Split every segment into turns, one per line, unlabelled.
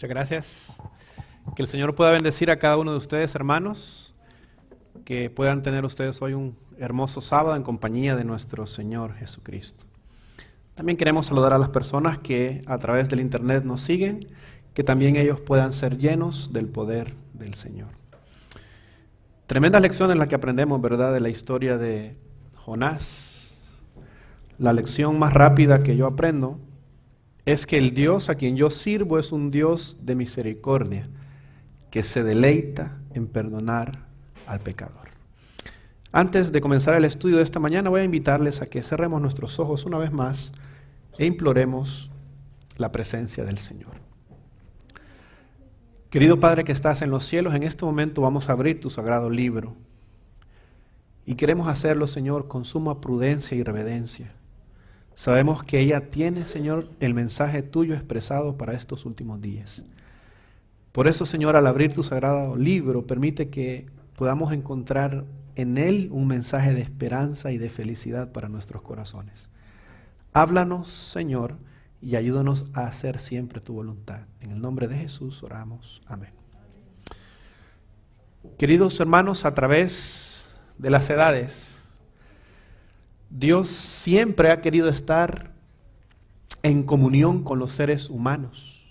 Muchas gracias. Que el Señor pueda bendecir a cada uno de ustedes, hermanos. Que puedan tener ustedes hoy un hermoso sábado en compañía de nuestro Señor Jesucristo. También queremos saludar a las personas que a través del internet nos siguen, que también ellos puedan ser llenos del poder del Señor. Tremendas lecciones las que aprendemos, ¿verdad?, de la historia de Jonás. La lección más rápida que yo aprendo es que el Dios a quien yo sirvo es un Dios de misericordia, que se deleita en perdonar al pecador. Antes de comenzar el estudio de esta mañana, voy a invitarles a que cerremos nuestros ojos una vez más e imploremos la presencia del Señor. Querido Padre que estás en los cielos, en este momento vamos a abrir tu sagrado libro y queremos hacerlo, Señor, con suma prudencia y reverencia. Sabemos que ella tiene, Señor, el mensaje tuyo expresado para estos últimos días. Por eso, Señor, al abrir tu sagrado libro, permite que podamos encontrar en él un mensaje de esperanza y de felicidad para nuestros corazones. Háblanos, Señor, y ayúdanos a hacer siempre tu voluntad. En el nombre de Jesús oramos. Amén. Queridos hermanos, a través de las edades, Dios siempre ha querido estar en comunión con los seres humanos.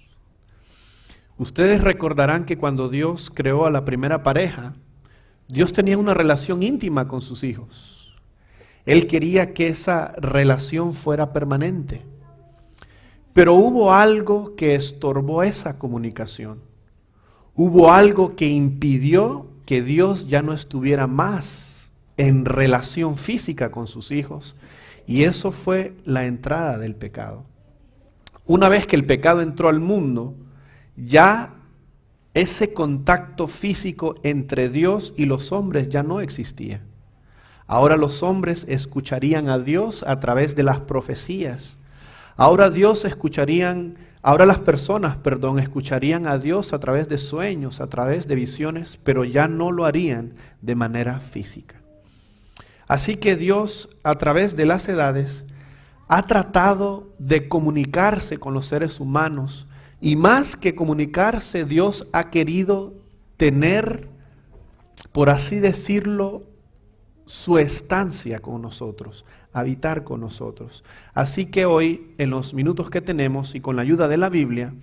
Ustedes recordarán que cuando Dios creó a la primera pareja, Dios tenía una relación íntima con sus hijos. Él quería que esa relación fuera permanente. Pero hubo algo que estorbó esa comunicación. Hubo algo que impidió que Dios ya no estuviera más en relación física con sus hijos, y eso fue la entrada del pecado. Una vez que el pecado entró al mundo, ya ese contacto físico entre Dios y los hombres ya no existía. Ahora los hombres escucharían a Dios a través de las profecías. Ahora las personas escucharían a Dios a través de sueños, a través de visiones, pero ya no lo harían de manera física. Así que Dios, a través de las edades, ha tratado de comunicarse con los seres humanos, y más que comunicarse, Dios ha querido tener, por así decirlo, su estancia con nosotros, habitar con nosotros. Así que hoy, en los minutos que tenemos y con la ayuda de la Biblia,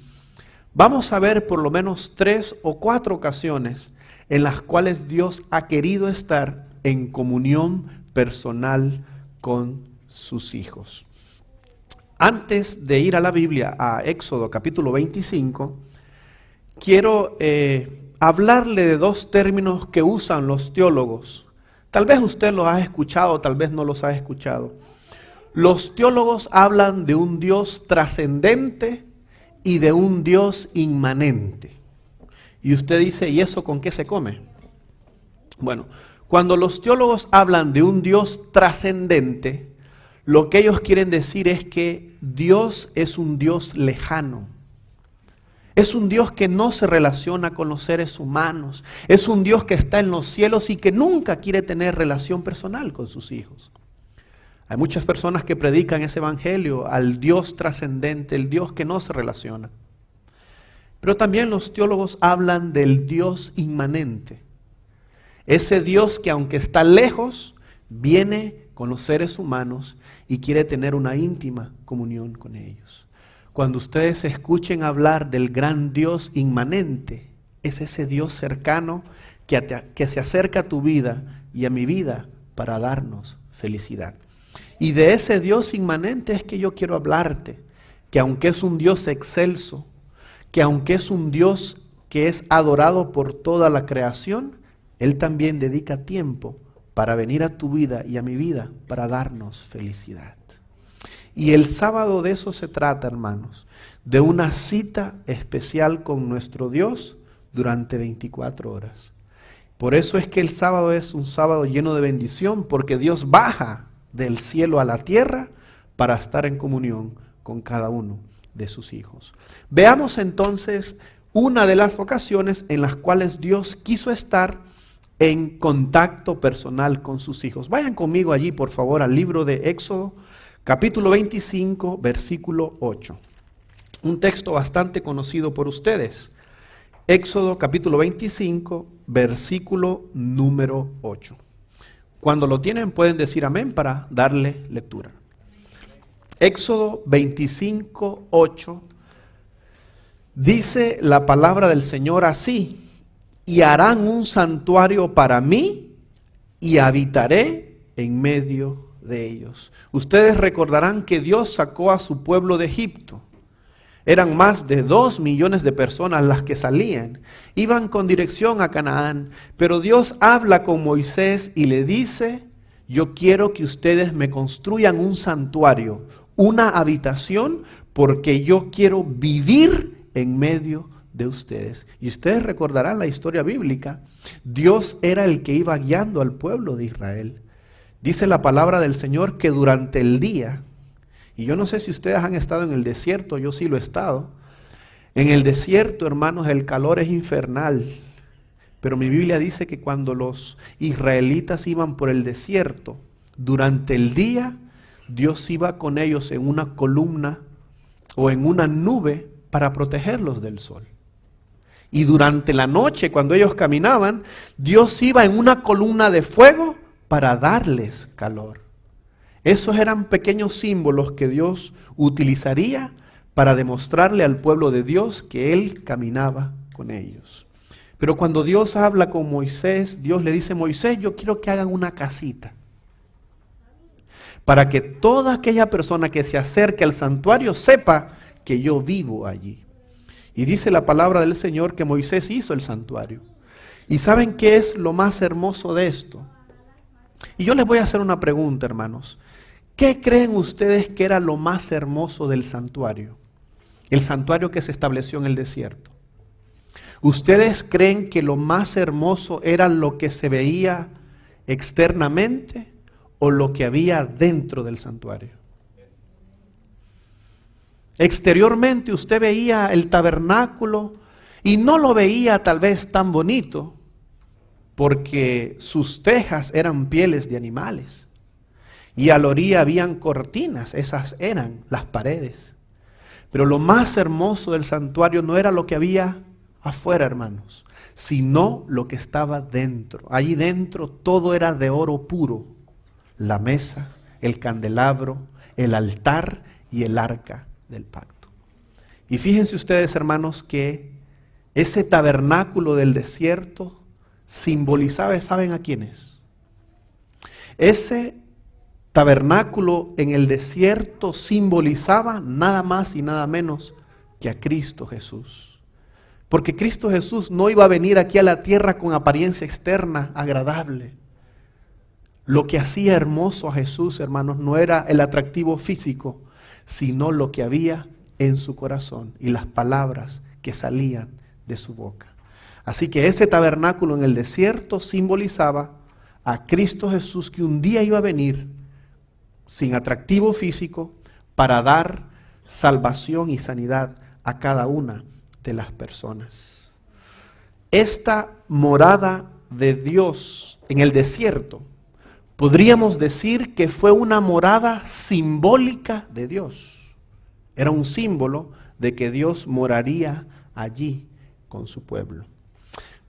vamos a ver por lo menos 3 o 4 ocasiones en las cuales Dios ha querido estar en comunión personal con sus hijos. Antes de ir a la Biblia, a Éxodo capítulo 25, quiero hablarle de 2 términos que usan los teólogos. Tal vez usted los ha escuchado, tal vez no los ha escuchado. Los teólogos hablan de un Dios trascendente y de un Dios inmanente. Y usted dice, ¿y eso con qué se come? Bueno, cuando los teólogos hablan de un Dios trascendente, lo que ellos quieren decir es que Dios es un Dios lejano. Es un Dios que no se relaciona con los seres humanos. Es un Dios que está en los cielos y que nunca quiere tener relación personal con sus hijos. Hay muchas personas que predican ese evangelio al Dios trascendente, el Dios que no se relaciona. Pero también los teólogos hablan del Dios inmanente. Ese Dios que aunque está lejos, viene con los seres humanos y quiere tener una íntima comunión con ellos. Cuando ustedes escuchen hablar del gran Dios inmanente, es ese Dios cercano que se acerca a tu vida y a mi vida para darnos felicidad. Y de ese Dios inmanente es que yo quiero hablarte, que aunque es un Dios excelso, que aunque es un Dios que es adorado por toda la creación, Él también dedica tiempo para venir a tu vida y a mi vida para darnos felicidad. Y el sábado de eso se trata, hermanos, de una cita especial con nuestro Dios durante 24 horas. Por eso es que el sábado es un sábado lleno de bendición, porque Dios baja del cielo a la tierra para estar en comunión con cada uno de sus hijos. Veamos entonces una de las ocasiones en las cuales Dios quiso estar en contacto personal con sus hijos. Vayan conmigo allí, por favor, al libro de Éxodo, capítulo 25, versículo 8. Un texto bastante conocido por ustedes. Éxodo, capítulo 25, versículo número 8. Cuando lo tienen, pueden decir amén para darle lectura. Éxodo 25, 8. Dice la palabra del Señor así: y harán un santuario para mí y habitaré en medio de ellos. Ustedes recordarán que Dios sacó a su pueblo de Egipto. Eran más de 2 millones de personas las que salían. Iban con dirección a Canaán. Pero Dios habla con Moisés y le dice: yo quiero que ustedes me construyan un santuario, una habitación, porque yo quiero vivir en medio de ustedes. Y ustedes recordarán la historia bíblica. Dios era el que iba guiando al pueblo de Israel. Dice la palabra del Señor que durante el día, y yo no sé si ustedes han estado en el desierto, yo sí lo he estado. En el desierto, hermanos, el calor es infernal. Pero mi Biblia dice que cuando los israelitas iban por el desierto, durante el día, Dios iba con ellos en una columna o en una nube para protegerlos del sol. Y durante la noche, cuando ellos caminaban, Dios iba en una columna de fuego para darles calor. Esos eran pequeños símbolos que Dios utilizaría para demostrarle al pueblo de Dios que Él caminaba con ellos. Pero cuando Dios habla con Moisés, Dios le dice: Moisés, yo quiero que hagan una casita, para que toda aquella persona que se acerque al santuario sepa que yo vivo allí. Y dice la palabra del Señor que Moisés hizo el santuario. ¿Y saben qué es lo más hermoso de esto? Y yo les voy a hacer una pregunta, hermanos. ¿Qué creen ustedes que era lo más hermoso del santuario? El santuario que se estableció en el desierto. ¿Ustedes creen que lo más hermoso era lo que se veía externamente o lo que había dentro del santuario? Exteriormente usted veía el tabernáculo y no lo veía tal vez tan bonito porque sus tejas eran pieles de animales y a la orilla habían cortinas, esas eran las paredes. Pero lo más hermoso del santuario no era lo que había afuera, hermanos, sino lo que estaba dentro. Allí dentro todo era de oro puro: la mesa, el candelabro, el altar y el arca del pacto. Y fíjense ustedes, hermanos, que ese tabernáculo del desierto simbolizaba, ¿saben a quiénes? Ese tabernáculo en el desierto simbolizaba nada más y nada menos que a Cristo Jesús. Porque Cristo Jesús no iba a venir aquí a la tierra con apariencia externa agradable. Lo que hacía hermoso a Jesús, hermanos, no era el atractivo físico, sino lo que había en su corazón y las palabras que salían de su boca. Así que ese tabernáculo en el desierto simbolizaba a Cristo Jesús, que un día iba a venir sin atractivo físico para dar salvación y sanidad a cada una de las personas. Esta morada de Dios en el desierto, podríamos decir que fue una morada simbólica de Dios. Era un símbolo de que Dios moraría allí con su pueblo.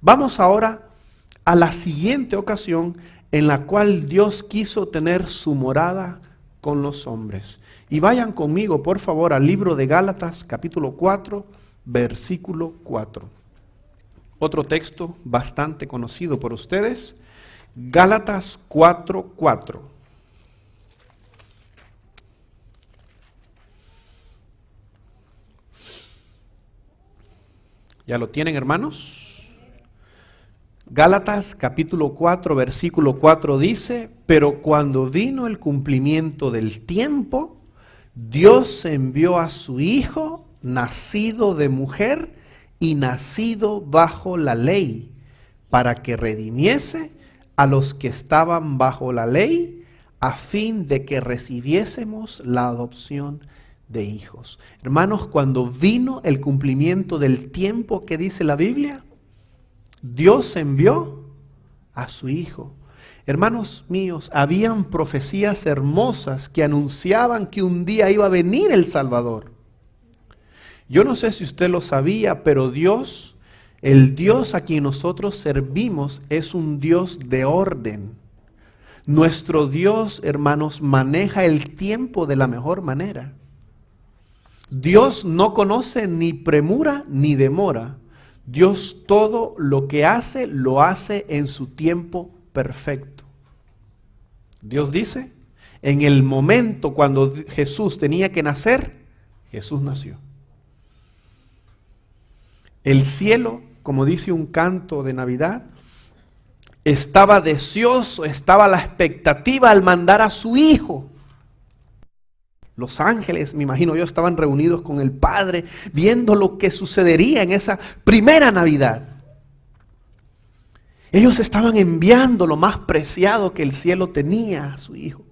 Vamos ahora a la siguiente ocasión en la cual Dios quiso tener su morada con los hombres. Y vayan conmigo, por favor, al libro de Gálatas, capítulo 4, versículo 4. Otro texto bastante conocido por ustedes. Gálatas 4:4. ¿Ya lo tienen, hermanos? Gálatas capítulo 4, versículo 4 dice: pero cuando vino el cumplimiento del tiempo, Dios envió a su Hijo, nacido de mujer y nacido bajo la ley, para que redimiese a los que estaban bajo la ley, a fin de que recibiésemos la adopción de hijos. Hermanos, cuando vino el cumplimiento del tiempo que dice la Biblia, Dios envió a su Hijo. Hermanos míos, habían profecías hermosas que anunciaban que un día iba a venir el Salvador. Yo no sé si usted lo sabía, pero Dios, el Dios a quien nosotros servimos, es un Dios de orden. Nuestro Dios, hermanos, maneja el tiempo de la mejor manera. Dios no conoce ni premura ni demora. Dios todo lo que hace, lo hace en su tiempo perfecto. Dios dice, en el momento cuando Jesús tenía que nacer, Jesús nació. El cielo, como dice un canto de Navidad, estaba deseoso, estaba a la expectativa al mandar a su Hijo. Los ángeles, me imagino yo, estaban reunidos con el Padre, viendo lo que sucedería en esa primera Navidad. Ellos estaban enviando lo más preciado que el cielo tenía a su Hijo.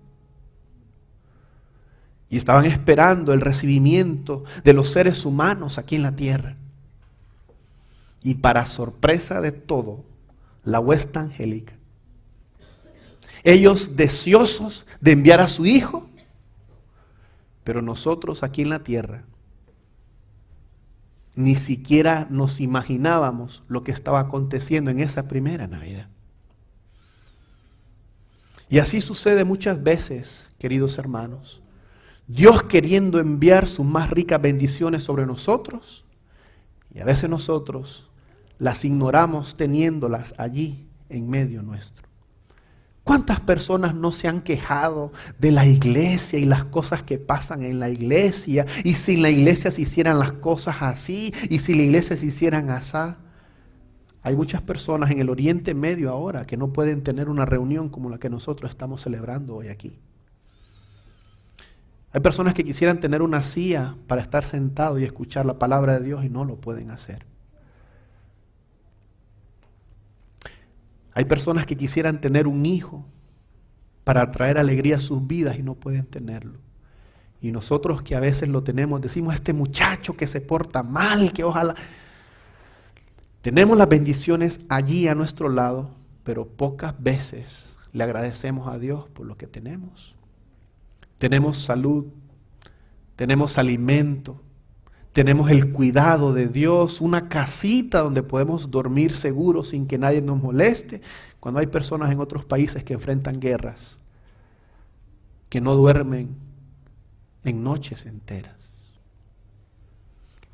Y estaban esperando el recibimiento de los seres humanos aquí en la tierra. Y para sorpresa de todo, la huesta angélica, ellos deseosos de enviar a su Hijo, pero nosotros aquí en la tierra ni siquiera nos imaginábamos lo que estaba aconteciendo en esa primera Navidad. Y así sucede muchas veces, queridos hermanos. Dios queriendo enviar sus más ricas bendiciones sobre nosotros, y a veces nosotros las ignoramos teniéndolas allí en medio nuestro. ¿Cuántas personas no se han quejado de la iglesia y las cosas que pasan en la iglesia? Y si en la iglesia se hicieran las cosas así, y si la iglesia se hicieran así. Hay muchas personas en el Oriente Medio ahora que no pueden tener una reunión como la que nosotros estamos celebrando hoy aquí. Hay personas que quisieran tener una silla para estar sentado y escuchar la palabra de Dios y no lo pueden hacer. Hay personas que quisieran tener un hijo para traer alegría a sus vidas y no pueden tenerlo. Y nosotros que a veces lo tenemos, decimos, este muchacho que se porta mal, que ojalá... Tenemos las bendiciones allí a nuestro lado, pero pocas veces le agradecemos a Dios por lo que tenemos. Tenemos salud, tenemos alimento, tenemos el cuidado de Dios, una casita donde podemos dormir seguros sin que nadie nos moleste, cuando hay personas en otros países que enfrentan guerras, que no duermen en noches enteras.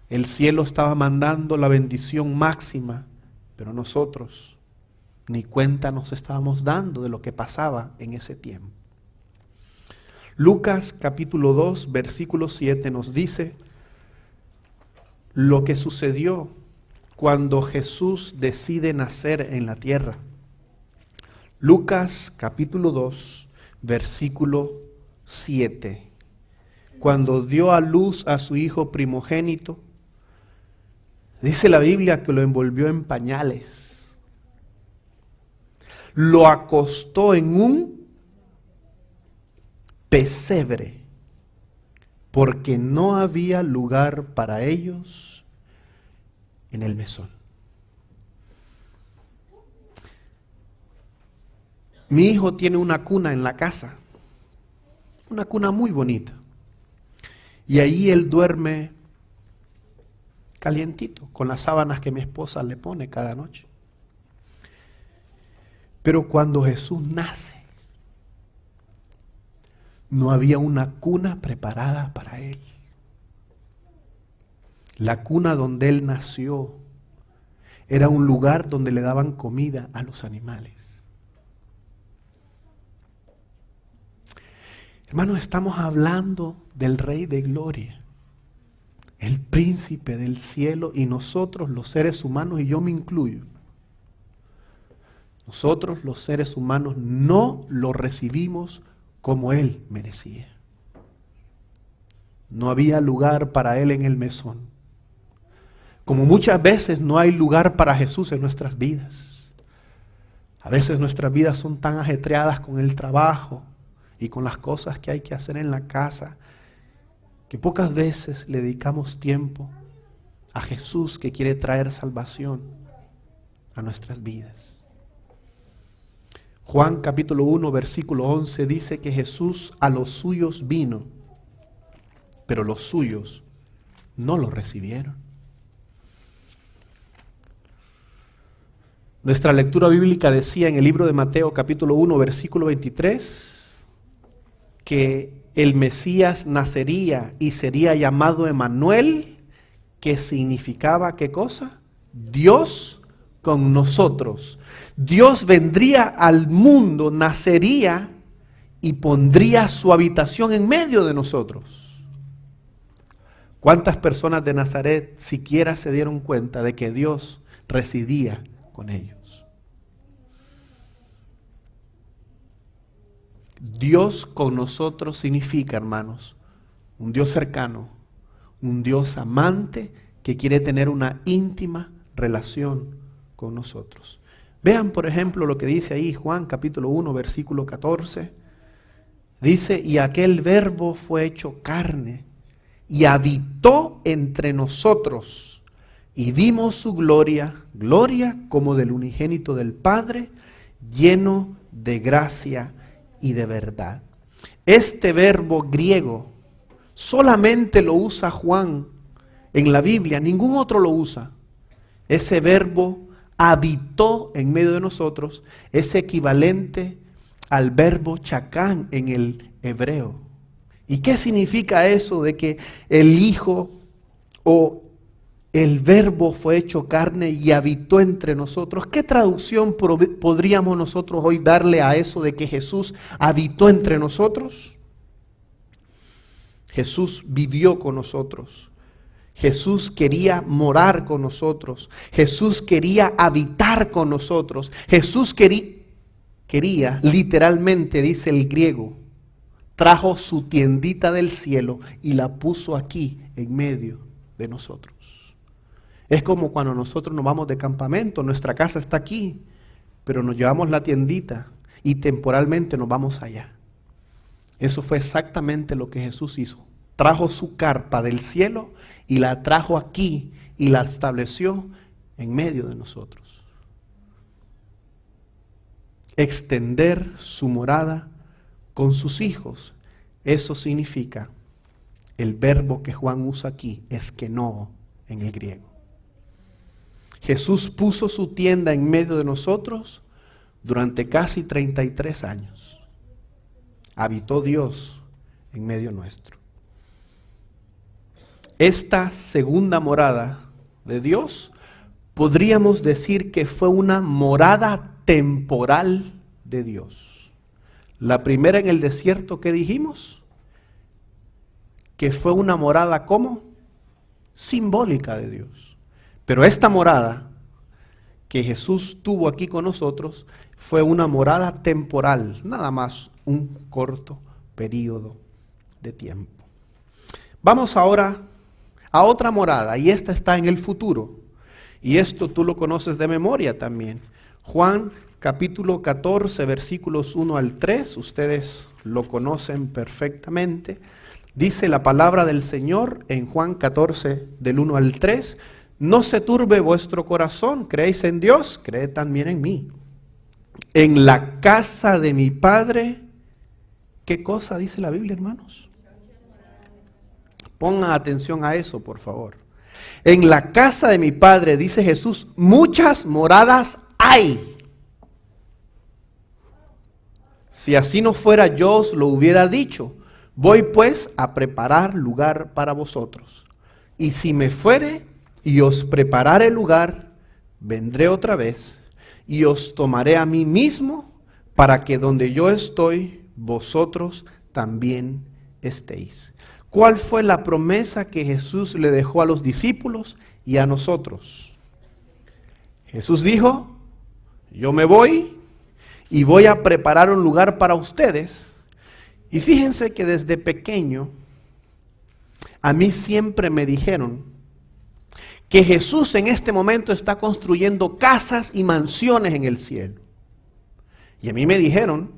El cielo estaba mandando la bendición máxima, pero nosotros ni cuenta nos estábamos dando de lo que pasaba en ese tiempo. Lucas capítulo 2, versículo 7 nos dice lo que sucedió cuando Jesús decide nacer en la tierra. Lucas capítulo 2, versículo 7. Cuando dio a luz a su hijo primogénito, dice la Biblia que lo envolvió en pañales, lo acostó en un pesebre, porque no había lugar para ellos en el mesón. Mi hijo tiene una cuna en la casa, una cuna muy bonita, y ahí él duerme calientito, con las sábanas que mi esposa le pone cada noche. Pero cuando Jesús nace, no había una cuna preparada para él. La cuna donde él nació era un lugar donde le daban comida a los animales. Hermanos, estamos hablando del Rey de Gloria, el príncipe del cielo, y nosotros los seres humanos, y yo me incluyo, nosotros los seres humanos no lo recibimos como él merecía. no había lugar para Él en el mesón. Como muchas veces no hay lugar para Jesús en nuestras vidas. A veces nuestras vidas son tan ajetreadas con el trabajo y con las cosas que hay que hacer en la casa, que pocas veces le dedicamos tiempo a Jesús que quiere traer salvación a nuestras vidas. Juan capítulo 1 versículo 11 dice que Jesús a los suyos vino, pero los suyos no lo recibieron. Nuestra lectura bíblica decía en el libro de Mateo capítulo 1 versículo 23 que el Mesías nacería y sería llamado Emmanuel, que significaba ¿qué cosa? Dios con nosotros. Dios vendría al mundo, nacería y pondría su habitación en medio de nosotros. ¿Cuántas personas de Nazaret siquiera se dieron cuenta de que Dios residía con ellos? Dios con nosotros significa, hermanos, un Dios cercano, un Dios amante que quiere tener una íntima relación con nosotros. Vean, por ejemplo, lo que dice ahí Juan capítulo 1, versículo 14. Dice, y aquel verbo fue hecho carne y habitó entre nosotros y vimos su gloria, gloria como del unigénito del Padre, lleno de gracia y de verdad. Este verbo griego solamente lo usa Juan en la Biblia, ningún otro lo usa. Ese verbo habitó en medio de nosotros, es equivalente al verbo chacán en el hebreo. ¿Y qué significa eso de que el Hijo o el verbo fue hecho carne y habitó entre nosotros? ¿Qué traducción podríamos nosotros hoy darle a eso de que Jesús habitó entre nosotros? Jesús vivió con nosotros. Jesús quería morar con nosotros. Jesús quería habitar con nosotros. Jesús quería, literalmente dice el griego, trajo su tiendita del cielo y la puso aquí en medio de nosotros. Es como cuando nosotros nos vamos de campamento, nuestra casa está aquí, pero nos llevamos la tiendita y temporalmente nos vamos allá. Eso fue exactamente lo que Jesús hizo. Trajo su carpa del cielo y la trajo aquí y la estableció en medio de nosotros. Extender su morada con sus hijos, eso significa el verbo que Juan usa aquí, eskenoo en el griego. Jesús puso su tienda en medio de nosotros durante casi 33 años. Habitó Dios en medio nuestro. Esta segunda morada de Dios, podríamos decir que fue una morada temporal de Dios. La primera en el desierto que dijimos, que fue una morada ¿cómo? Simbólica de Dios. Pero esta morada que Jesús tuvo aquí con nosotros fue una morada temporal, nada más un corto periodo de tiempo. Vamos ahora a otra morada, y esta está en el futuro. Y esto tú lo conoces de memoria también. Juan capítulo 14, versículos 1 al 3, ustedes lo conocen perfectamente. Dice la palabra del Señor en Juan 14, del 1 al 3, no se turbe vuestro corazón, creéis en Dios, creed también en mí. En la casa de mi Padre, ¿qué cosa dice la Biblia, hermanos? Pongan atención a eso, por favor. En la casa de mi Padre, dice Jesús, muchas moradas hay. Si así no fuera, yo os lo hubiera dicho. Voy pues a preparar lugar para vosotros. Y si me fuere y os preparare lugar, vendré otra vez y os tomaré a mí mismo, para que donde yo estoy, vosotros también estéis. ¿Cuál fue la promesa que Jesús le dejó a los discípulos y a nosotros? Jesús dijo, yo me voy y voy a preparar un lugar para ustedes. Y fíjense que desde pequeño A mí siempre me dijeron que Jesús en este momento está construyendo casas y mansiones en el cielo. Y a mí me dijeron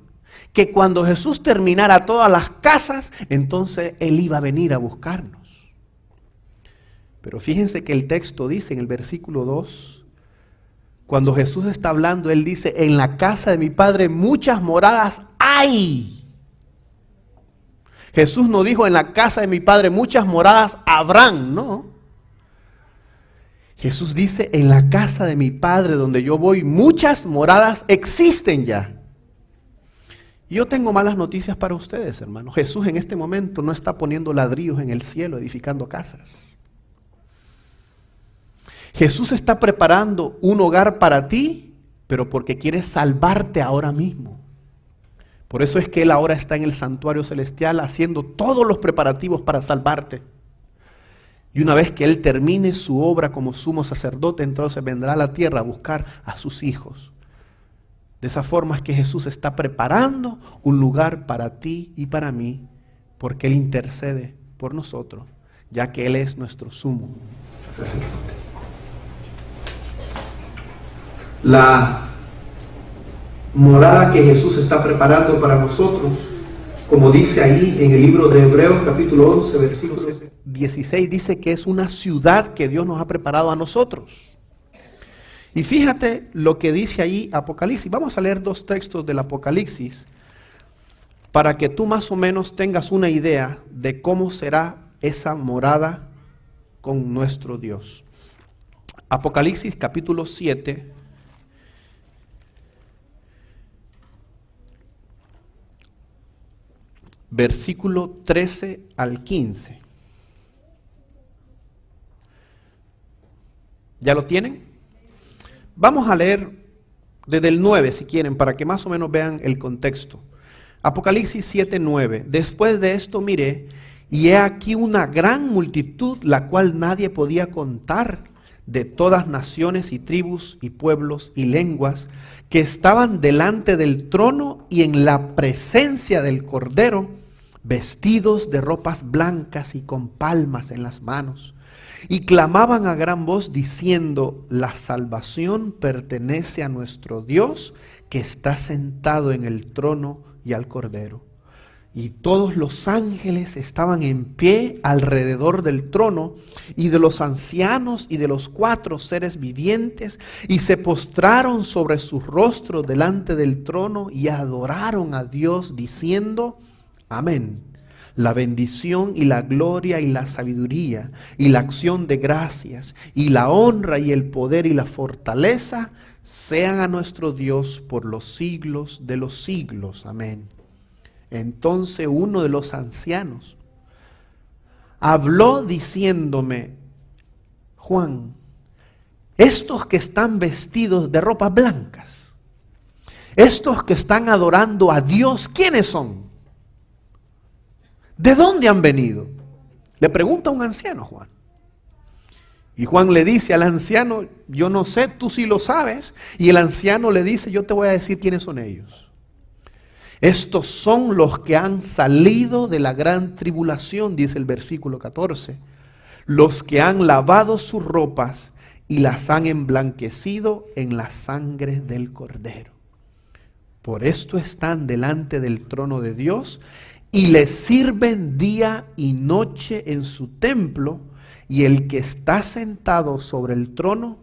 que cuando Jesús terminara todas las casas, entonces Él iba a venir a buscarnos. Pero fíjense que el texto dice en el versículo 2, cuando Jesús está hablando, Él dice, en la casa de mi Padre muchas moradas hay. Jesús no dijo, en la casa de mi Padre muchas moradas habrán, no. Jesús dice, en la casa de mi Padre donde yo voy, muchas moradas existen ya. Y yo tengo malas noticias para ustedes, hermanos. Jesús en este momento no está poniendo ladrillos en el cielo, edificando casas. Jesús está preparando un hogar para ti, pero porque quiere salvarte ahora mismo. Por eso es que Él ahora está en el santuario celestial haciendo todos los preparativos para salvarte. Y una vez que Él termine su obra como sumo sacerdote, entonces vendrá a la tierra a buscar a sus hijos. De esa forma es que Jesús está preparando un lugar para ti y para mí, porque Él intercede por nosotros, ya que Él es nuestro sumo sacerdote. La morada que Jesús está preparando para nosotros, como dice ahí en el libro de Hebreos capítulo 11, versículo 16, dice que es una ciudad que Dios nos ha preparado a nosotros. Y fíjate lo que dice ahí Apocalipsis. Vamos a leer dos textos del Apocalipsis para que tú más o menos tengas una idea de cómo será esa morada con nuestro Dios. Apocalipsis capítulo 7. Versículo 13 al 15. ¿Ya lo tienen? Vamos a leer desde el 9 si quieren, para que más o menos vean el contexto. Apocalipsis 7, 9. Después de esto miré, y he aquí una gran multitud, la cual nadie podía contar, de todas naciones y tribus y pueblos y lenguas, que estaban delante del trono y en la presencia del Cordero, vestidos de ropas blancas y con palmas en las manos. Y clamaban a gran voz diciendo, la salvación pertenece a nuestro Dios que está sentado en el trono y al Cordero. Y todos los ángeles estaban en pie alrededor del trono y de los ancianos y de los 4 seres vivientes, y se postraron sobre sus rostros delante del trono y adoraron a Dios diciendo, amén. La bendición y la gloria y la sabiduría y la acción de gracias y la honra y el poder y la fortaleza sean a nuestro Dios por los siglos de los siglos. Amén. Entonces uno de los ancianos habló diciéndome, Juan, estos que están vestidos de ropas blancas, estos que están adorando a Dios, ¿quiénes son? ¿De dónde han venido? Le pregunta un anciano a Juan. Y Juan le dice al anciano, yo no sé, tú sí lo sabes. Y el anciano le dice, yo te voy a decir quiénes son ellos. Estos son los que han salido de la gran tribulación, dice el versículo 14. Los que han lavado sus ropas y las han emblanquecido en la sangre del Cordero. Por esto están delante del trono de Dios y le sirven día y noche en su templo, y el que está sentado sobre el trono,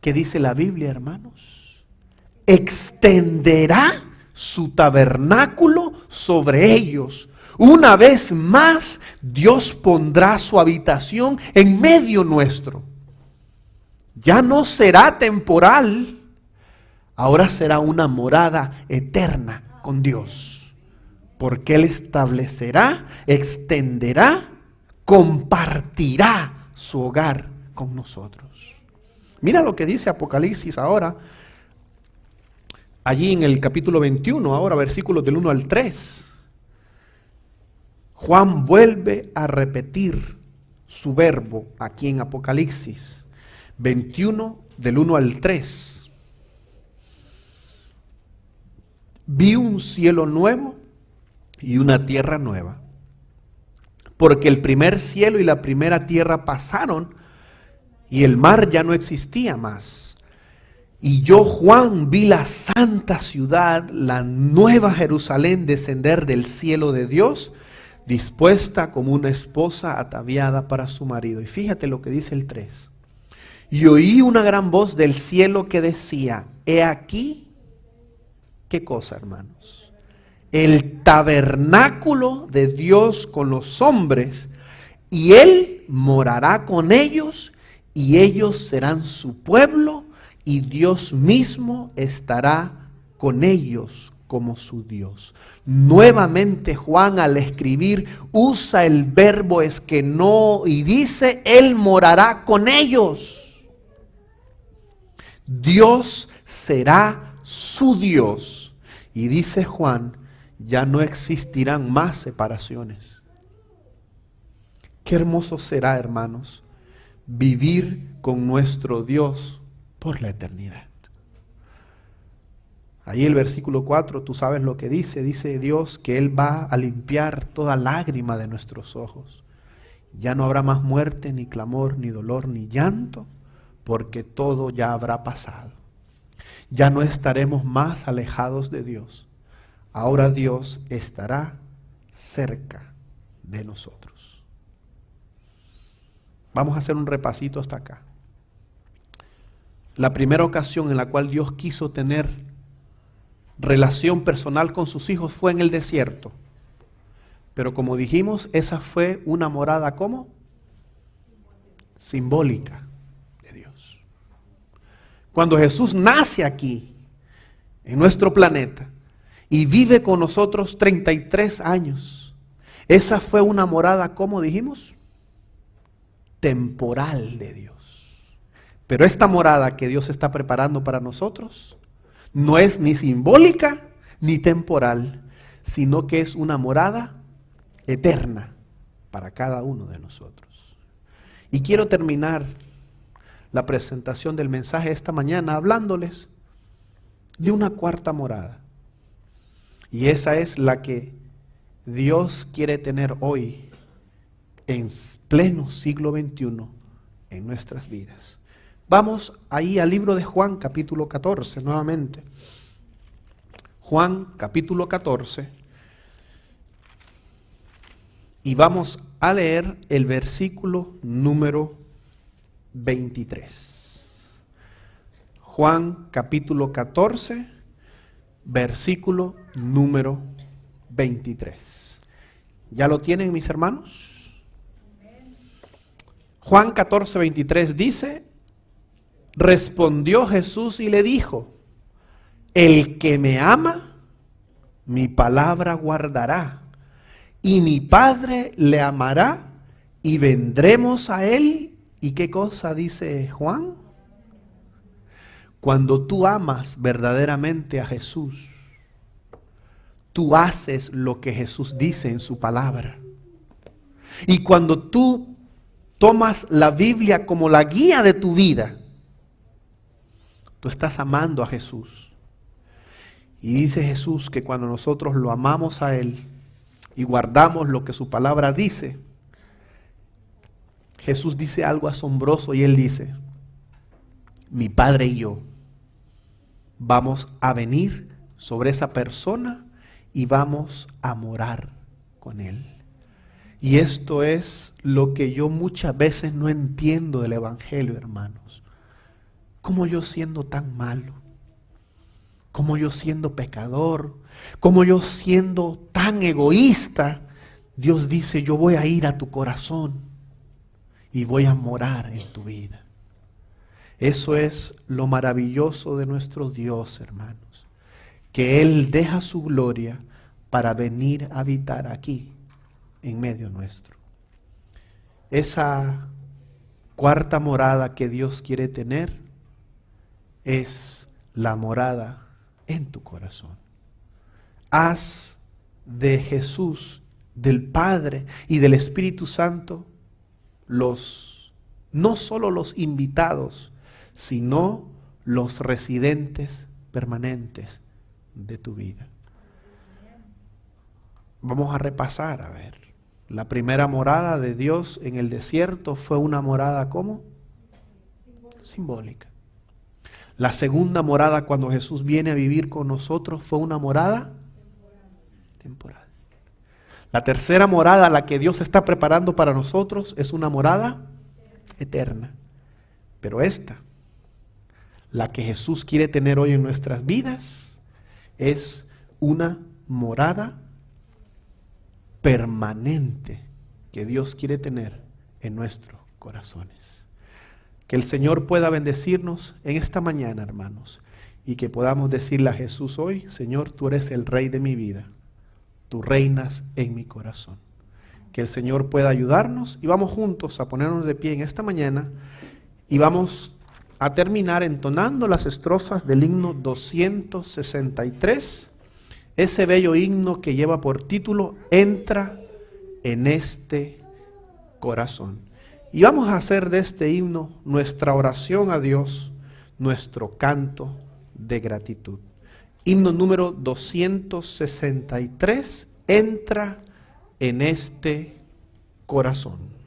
¿qué dice la Biblia, hermanos? Extenderá su tabernáculo sobre ellos. Una vez más, Dios pondrá su habitación en medio nuestro. Ya no será temporal, ahora será una morada eterna con Dios. Porque Él establecerá, extenderá, compartirá su hogar con nosotros. Mira lo que dice Apocalipsis ahora, allí en el capítulo 21, ahora versículos del 1 al 3. Juan vuelve a repetir su verbo aquí en Apocalipsis 21, del 1 al 3. Vi un cielo nuevo y una tierra nueva, porque el primer cielo y la primera tierra pasaron y el mar ya no existía más. Y yo, Juan, vi la santa ciudad, la nueva Jerusalén, descender del cielo de Dios, dispuesta como una esposa ataviada para su marido. Y fíjate lo que dice el 3. Y oí una gran voz del cielo que decía, he aquí, ¿qué cosa, hermanos? El tabernáculo de Dios con los hombres, y Él morará con ellos, y ellos serán su pueblo, y Dios mismo estará con ellos como su Dios. Nuevamente Juan, al escribir, usa el verbo eskenó y dice, Él morará con ellos. Dios será su Dios. Y dice Juan, ya no existirán más separaciones. Qué hermoso será, hermanos, vivir con nuestro Dios por la eternidad. Ahí el versículo 4, tú sabes lo que dice. Dice Dios que Él va a limpiar toda lágrima de nuestros ojos. Ya no habrá más muerte, ni clamor, ni dolor, ni llanto, porque todo ya habrá pasado. Ya no estaremos más alejados de Dios. Ahora Dios estará cerca de nosotros. Vamos a hacer un repasito hasta acá. La primera ocasión en la cual Dios quiso tener relación personal con sus hijos fue en el desierto. Pero como dijimos, esa fue una morada, ¿cómo? Simbólica de Dios. Cuando Jesús nace aquí, en nuestro planeta, y vive con nosotros 33 años, esa fue una morada, ¿cómo dijimos? Temporal de Dios. Pero esta morada que Dios está preparando para nosotros no es ni simbólica ni temporal, sino que es una morada eterna para cada uno de nosotros. Y quiero terminar la presentación del mensaje esta mañana hablándoles de una cuarta morada. Y esa es la que Dios quiere tener hoy en pleno siglo XXI en nuestras vidas. Vamos ahí al libro de Juan, capítulo 14, nuevamente. Juan, capítulo 14. Y vamos a leer el versículo número 23. Juan, capítulo 14, versículo número 23. ¿Ya lo tienen, mis hermanos? Juan 14, 23 dice: respondió Jesús y le dijo, el que me ama, mi palabra guardará, y mi Padre le amará, y vendremos a él. ¿Y qué cosa dice Juan? Cuando tú amas verdaderamente a Jesús, tú haces lo que Jesús dice en su palabra. Y cuando tú tomas la Biblia como la guía de tu vida, tú estás amando a Jesús. Y dice Jesús que cuando nosotros lo amamos a Él y guardamos lo que su palabra dice, Jesús dice algo asombroso y Él dice, mi Padre y yo vamos a venir sobre esa persona y vamos a morar con Él. Y esto es lo que yo muchas veces no entiendo del Evangelio, hermanos. ¿Cómo yo siendo tan malo? ¿Cómo yo siendo pecador? ¿Cómo yo siendo tan egoísta? Dios dice, yo voy a ir a tu corazón y voy a morar en tu vida. Eso es lo maravilloso de nuestro Dios, hermanos. Que Él deja su gloria para venir a habitar aquí, en medio nuestro. Esa cuarta morada que Dios quiere tener es la morada en tu corazón. Haz de Jesús, del Padre y del Espíritu Santo no solo los invitados, sino los residentes permanentes de tu vida. Vamos a repasar, a ver. La primera morada de Dios en el desierto fue una morada, ¿cómo? Simbólica. La segunda morada cuando Jesús viene a vivir con nosotros fue una morada temporal. La tercera morada, la que Dios está preparando para nosotros, es una morada eterna. Pero esta, la que Jesús quiere tener hoy en nuestras vidas, es una morada permanente que Dios quiere tener en nuestros corazones. Que el Señor pueda bendecirnos en esta mañana, hermanos, y que podamos decirle a Jesús hoy: Señor, tú eres el Rey de mi vida, tú reinas en mi corazón. Que el Señor pueda ayudarnos, y vamos juntos a ponernos de pie en esta mañana y vamos a terminar entonando las estrofas del himno 263, ese bello himno que lleva por título Entra en este corazón. Y vamos a hacer de este himno nuestra oración a Dios, nuestro canto de gratitud. Himno número 263, Entra en este corazón.